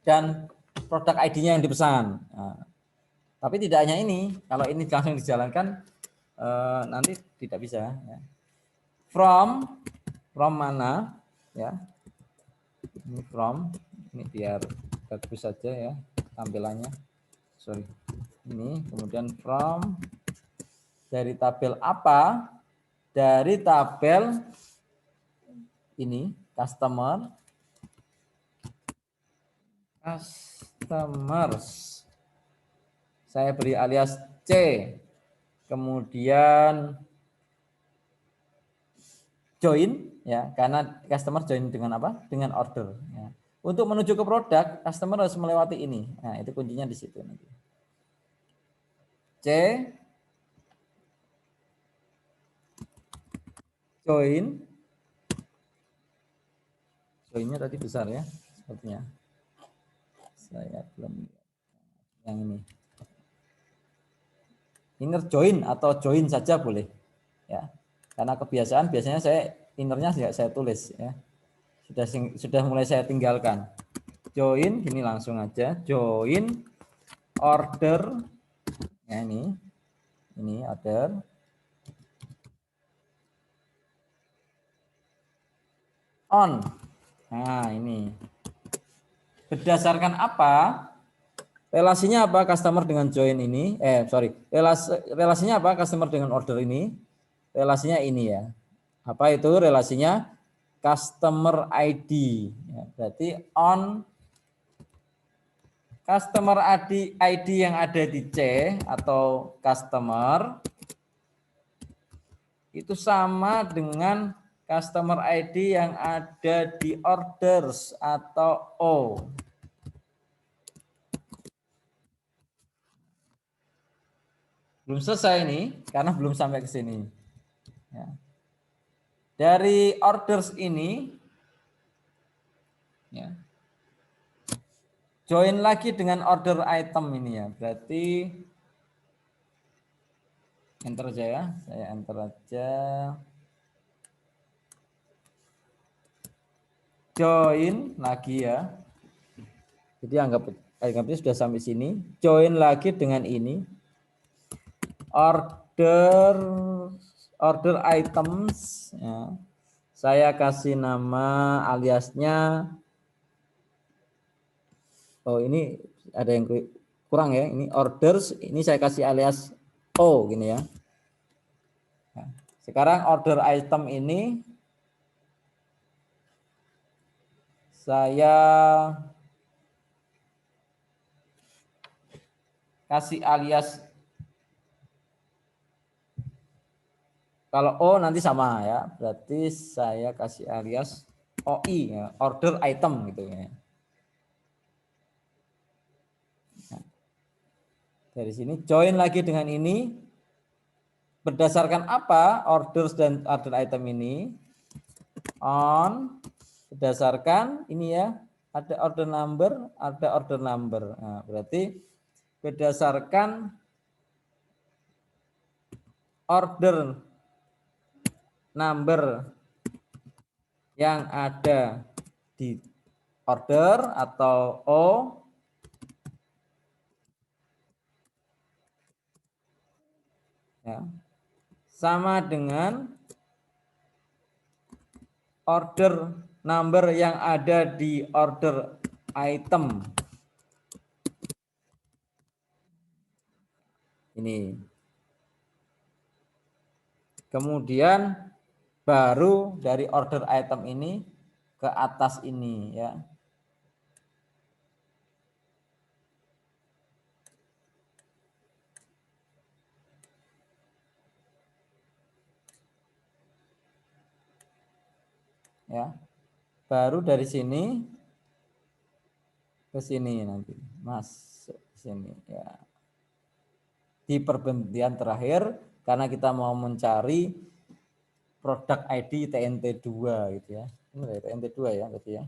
dan produk ID-nya yang dipesan. Nah, tapi tidak hanya ini, kalau ini langsung dijalankan nanti tidak bisa. Ya. From mana ya? Ini from, ini biar bagus saja ya tampilannya. Sorry, ini kemudian from dari tabel apa? Dari tabel ini customers. Saya beri alias C. Kemudian join ya, karena customer join dengan apa? Dengan order. Ya. Untuk menuju ke produk, customer harus melewati ini. Nah, itu kuncinya di situ nanti. C join. Joinnya tadi besar ya, sepertinya. Saya belum yang ini. Inner join atau join saja boleh. Ya. Karena kebiasaan biasanya saya innernya saya tulis ya. Sudah mulai saya tinggalkan. Join gini langsung aja. Join order ya ini order on. Nah, ini. Berdasarkan apa? Relasinya apa customer dengan join ini? Relasinya apa customer dengan order ini? Relasinya ini ya. Apa itu relasinya? Customer ID. Ya, berarti on customer ID yang ada di C atau customer itu sama dengan customer ID yang ada di orders atau O. Belum selesai ini karena belum sampai ke sini. Ya. Dari orders ini, ya, join lagi dengan order item ini ya. Berarti enter aja ya. Saya enter aja. Join lagi ya. Jadi anggapnya sudah sampai sini. Join lagi dengan ini. Order items ya. Saya kasih nama aliasnya. Oh, ini ada yang kurang ya. Ini orders, ini saya kasih alias O gini ya. Nah, sekarang order item ini saya kasih alias, kalau O nanti sama ya, berarti saya kasih alias OI ya, order item gitu ya. Nah, dari sini join lagi dengan ini, berdasarkan apa orders dan order item ini? On berdasarkan ini ya, ada order number, ada order number. Nah, berarti berdasarkan order number yang ada di order atau O ya, sama dengan order number yang ada di order item ini. Kemudian baru dari order item ini ke atas ini ya. Ya. Baru dari sini ke sini nanti. Masuk sini ya. Di perberhentian terakhir karena kita mau mencari produk ID TNT2 gitu ya. Ini TNT2 ya berarti ya.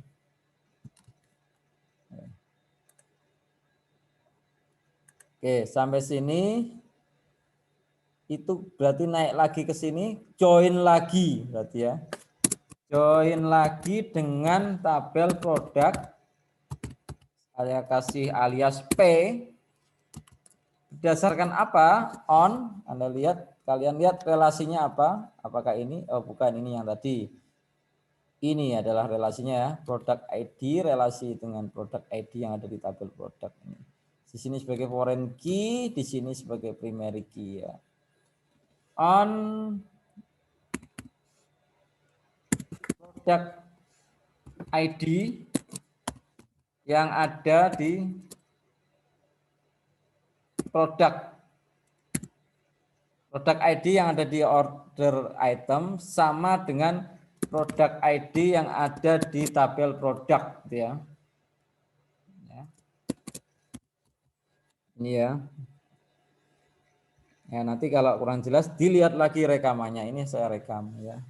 Oke, sampai sini itu berarti naik lagi ke sini, join lagi berarti ya. Join lagi dengan tabel produk. Saya kasih alias P. Berdasarkan apa? On. Anda lihat, kalian lihat relasinya apa? Apakah ini? Oh, bukan, ini yang tadi. Ini adalah relasinya ya, produk ID relasi dengan produk ID yang ada di tabel produk ini. Di sini sebagai foreign key, di sini sebagai primary key ya. On produk ID yang ada di produk ID yang ada di order item sama dengan produk ID yang ada di tabel produk gitu ya. Ini ya. Ya, nanti kalau kurang jelas dilihat lagi rekamannya. Ini saya rekam ya.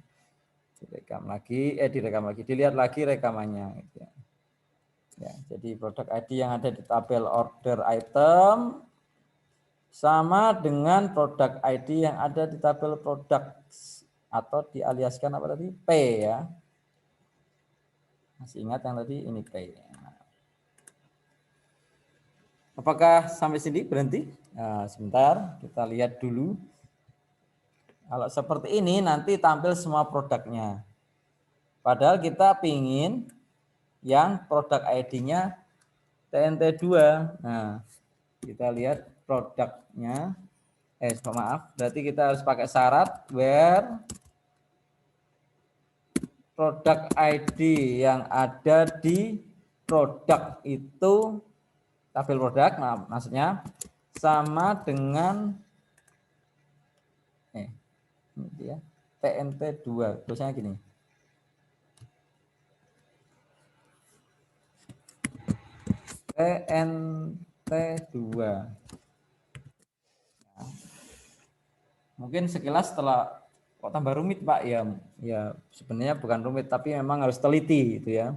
Direkam lagi, direkam lagi, dilihat lagi rekamannya gitu ya. Ya, jadi produk ID yang ada di tabel order item sama dengan produk ID yang ada di tabel produk atau dialiaskan apa tadi? P ya. Masih ingat yang tadi ini P. Apakah sampai sini berhenti? Nah, sebentar, kita lihat dulu. Kalau seperti ini nanti tampil semua produknya. Padahal kita pingin yang produk ID-nya TNT2. Nah, kita lihat produknya. Maaf, berarti kita harus pakai syarat where produk ID yang ada di produk itu tabel produk, nah, maksudnya sama dengan ini ya, TNT2. Tulisannya gini. TNT2. Nah, mungkin sekilas setelah kok tambah rumit Pak ya, Ya sebenarnya bukan rumit, tapi memang harus teliti itu ya.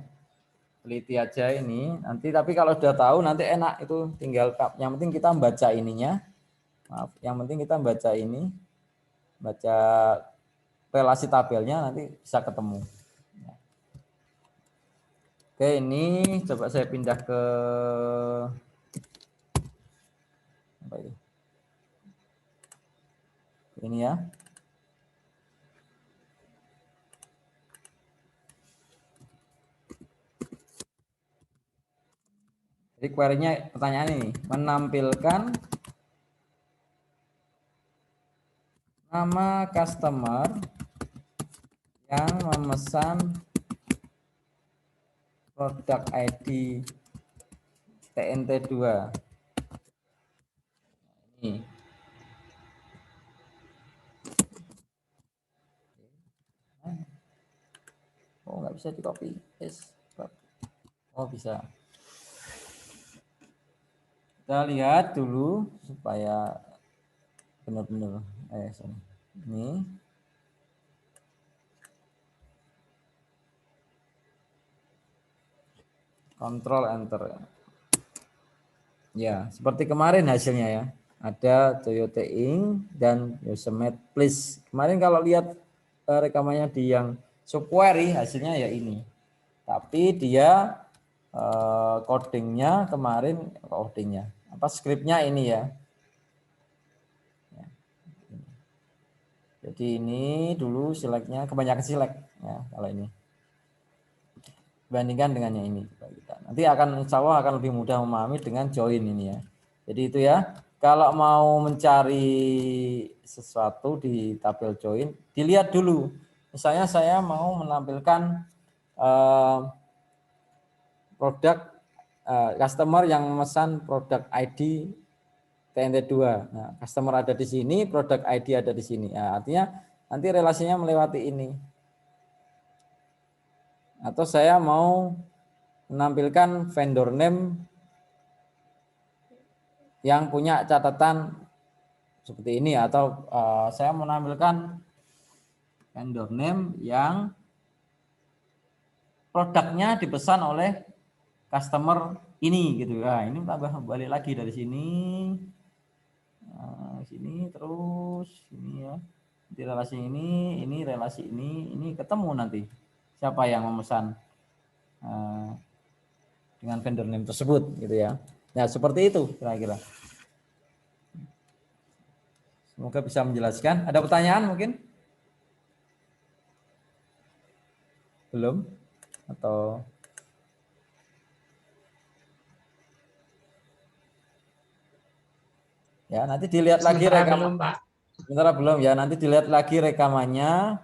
Teliti aja ini nanti, tapi kalau sudah tahu nanti enak itu, tinggal yang penting kita membaca ininya. Maaf, yang penting kita baca ini, baca relasi tabelnya, nanti bisa ketemu. Oke, ini coba saya pindah ke apa itu? Ini ya. Jadi query-nya pertanyaan ini, menampilkan nama customer yang memesan produk ID TNT2. Ini. Oh, nggak bisa di copy. Yes. Oh, bisa. Kita lihat dulu supaya benar-benar. Ini. Control Enter. Ya, seperti kemarin hasilnya ya. Ada Toyota Inc. dan Yosemite Please. Kemarin kalau lihat rekamannya di yang subquery, hasilnya ya ini. Tapi dia codingnya kemarin, skripnya ini ya. Jadi ini dulu selectnya kebanyakan select ya kalau ini. Bandingkan dengan yang ini. Nanti insya Allah akan lebih mudah memahami dengan join ini ya. Jadi itu ya. Kalau mau mencari sesuatu di tabel join, dilihat dulu. Misalnya saya mau menampilkan produk customer yang memesan produk ID TNT2. Nah, customer ada di sini, produk ID ada di sini. Nah, artinya nanti relasinya melewati ini. Atau saya mau menampilkan vendor name yang punya catatan seperti ini, atau saya menampilkan vendor name yang produknya dipesan oleh customer ini gitu ya. Ini tambah balik lagi dari sini, sini terus ini ya. Di relasi ini relasi ini ketemu nanti siapa yang memesan dengan vendor name tersebut gitu ya. Nah seperti itu kira-kira. Semoga bisa menjelaskan. Ada pertanyaan mungkin? Belum? Atau ya nanti dilihat lagi rekaman. Sementara belum ya, nanti dilihat lagi rekamannya.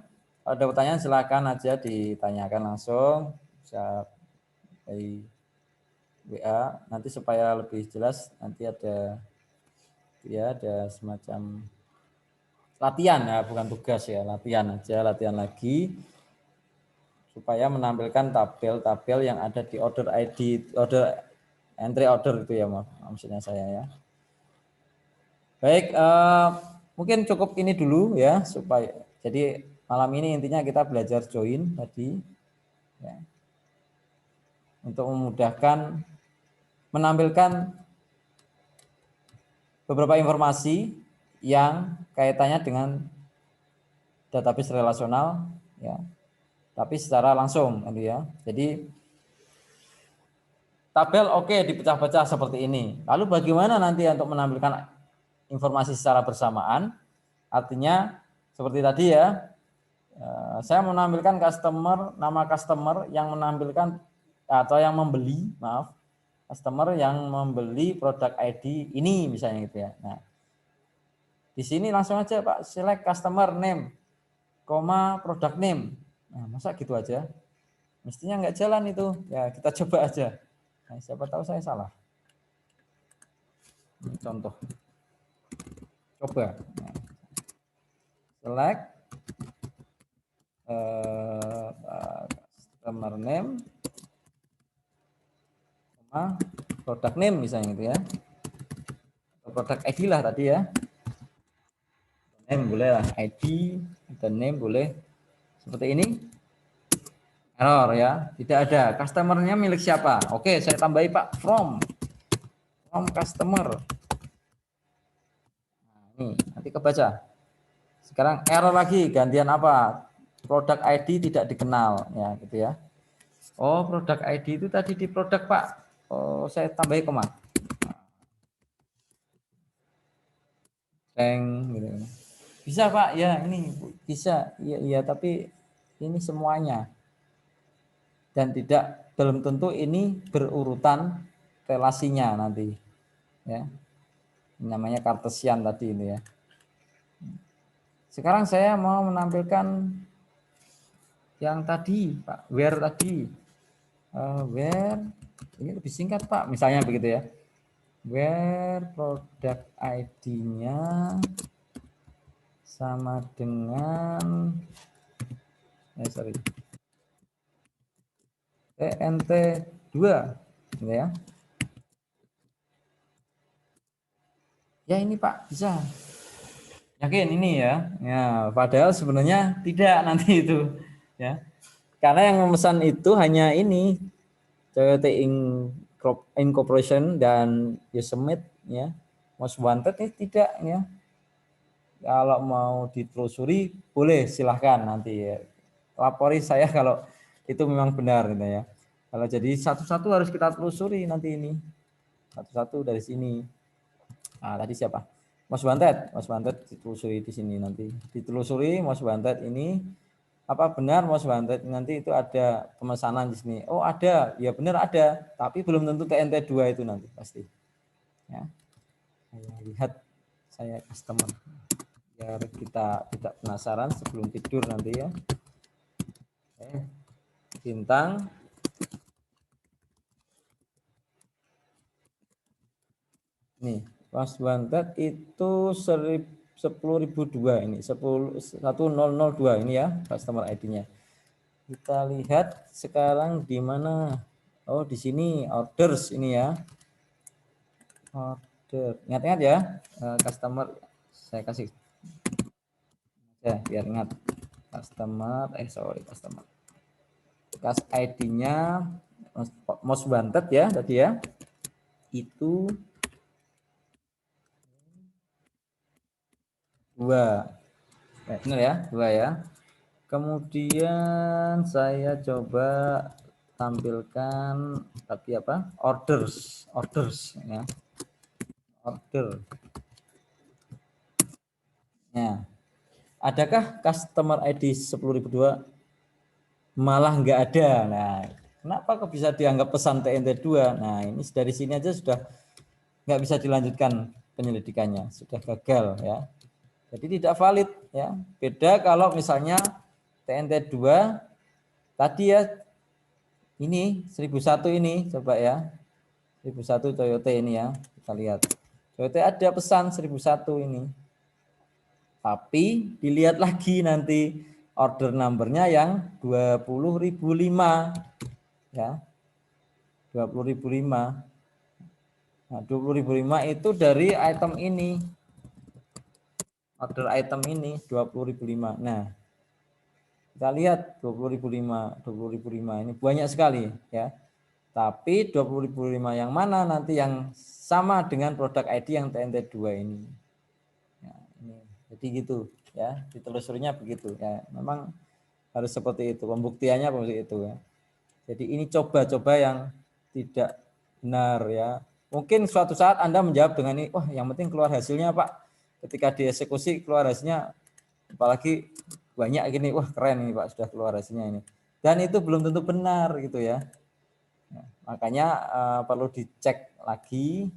Ada pertanyaan silakan aja ditanyakan langsung, bisa by WA. Nanti supaya lebih jelas nanti ada semacam latihan ya, bukan tugas ya, latihan aja, latihan lagi supaya menampilkan tabel-tabel yang ada di order ID, entry order itu ya, maksudnya saya ya. Baik, mungkin cukup ini dulu ya, supaya jadi malam ini intinya kita belajar join tadi ya, untuk memudahkan menampilkan beberapa informasi yang kaitannya dengan database relasional ya, tapi secara langsung gitu ya. Jadi tabel oke, dipecah-pecah seperti ini. Lalu bagaimana nanti untuk menampilkan informasi secara bersamaan? Artinya seperti tadi ya, saya menampilkan nama customer yang menampilkan atau yang membeli, customer yang membeli produk ID ini misalnya gitu ya. Nah, di sini langsung aja Pak, select customer name, product name. Nah, masa gitu aja? Mestinya nggak jalan itu. Ya, kita coba aja. Nah, siapa tahu saya salah. Ini contoh. Coba. Nah, select customer name, product name misalnya gitu ya. Produk ID lah tadi ya. Name boleh lah, ID dan name boleh Seperti ini. Error ya, tidak ada. Customer-nya milik siapa? Oke, saya tambahi Pak, from customer. Nah, ini nanti kebaca. Sekarang error lagi, gantian apa? Produk ID tidak dikenal, ya gitu ya. Oh, produk ID itu tadi di produk Pak. Oh, saya tambahi koma. Gitu. Bisa Pak, ya ini bisa, iya, tapi ini semuanya. Dan tidak belum tentu ini berurutan relasinya nanti ya, ini namanya Cartesian tadi ini ya. Sekarang saya mau menampilkan yang tadi Pak, where tadi, where ini lebih singkat Pak, misalnya begitu ya, where product ID-nya sama dengan TNT2 gitu ya. Ya ini Pak, bisa. Yakin ini ya. Ya, padahal sebenarnya tidak nanti itu ya. Karena yang memesan itu hanya ini CWT Incorporation dan Yosemite ya. Most Wanted ini tidak ya. Kalau mau ditelusuri boleh silahkan nanti ya. Lapori saya kalau itu memang benar gitu ya. Kalau jadi satu-satu harus kita telusuri nanti ini. Satu-satu dari sini. Nah, tadi siapa? Most Wanted ditelusuri di sini nanti. Ditelusuri Most Wanted ini apa benar Most Wanted nanti itu ada pemesanan di sini. Oh, ada. Ya benar ada, tapi belum tentu TNT2 itu nanti pasti. Ya. Saya lihat saya customer biar kita tidak penasaran sebelum tidur nanti ya. Bintang nih, Most Wanted itu 10.002 ini 10.1002 ini ya customer ID-nya. Kita lihat sekarang di mana? Oh, di sini orders ini ya. Order. Ingat-ingat ya, customer saya kasih ya biar ingat. Customer customer. Kas ID-nya Most Wanted ya tadi ya. Itu 2. Benar ya, 2 ya. Kemudian saya coba tampilkan tapi apa? Orders ya. Order. Ya. Adakah customer ID 10.002? Malah enggak ada. Nah, kenapa kok bisa dianggap pesan TNT2? Nah, ini dari sini aja sudah enggak bisa dilanjutkan penyelidikannya, sudah gagal ya. Jadi tidak valid ya. Beda kalau misalnya TNT2 tadi ya, ini 1001 ini coba ya. 1001 Toyota ini ya. Kita lihat. Toyota ada pesan 1001 ini. Tapi dilihat lagi nanti order numbernya yang 20.005 ya. 20.005. Nah, 20.005 itu dari item ini. Order item ini 20.005. Nah, kita lihat 20.005 ini banyak sekali ya. Tapi 20.005 yang mana nanti yang sama dengan produk ID yang TNT2 ini. Ya, ini. Jadi gitu ya, ditelusurinya begitu ya. Memang harus seperti itu, pembuktiannya seperti itu ya. Jadi ini coba-coba yang tidak benar ya. Mungkin suatu saat Anda menjawab dengan ini, wah yang penting keluar hasilnya Pak. Ketika dieksekusi keluar hasilnya, apalagi banyak gini, wah keren ini Pak sudah keluar hasilnya ini. Dan itu belum tentu benar gitu ya. Nah, makanya perlu dicek lagi,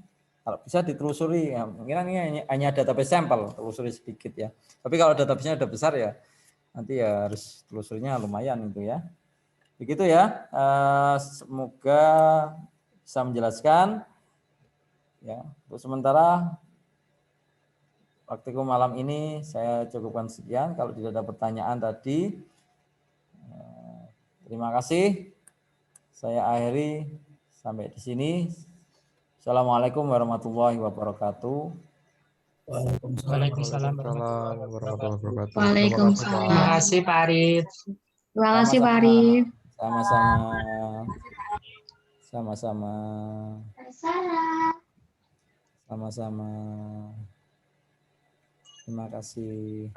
kalau bisa ditelusuri. Ya, mungkin ini hanya database sampel, telusuri sedikit ya. Tapi kalau database-nya udah besar ya, nanti ya harus telusurinya lumayan itu ya. Begitu ya. Semoga bisa menjelaskan. Ya, untuk sementara waktuku malam ini saya cukupkan sekian. Kalau tidak ada pertanyaan tadi, terima kasih. Saya akhiri sampai di sini. Assalamualaikum warahmatullahi wabarakatuh. Waalaikumsalam warahmatullahi wabarakatuh. Waalaikumsalam. Terima kasih Pak Aris. Terima kasih Pak Sama-sama. Arif. Sama-sama. Sama-sama. Sama-sama. Terima kasih.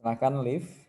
Silakan live.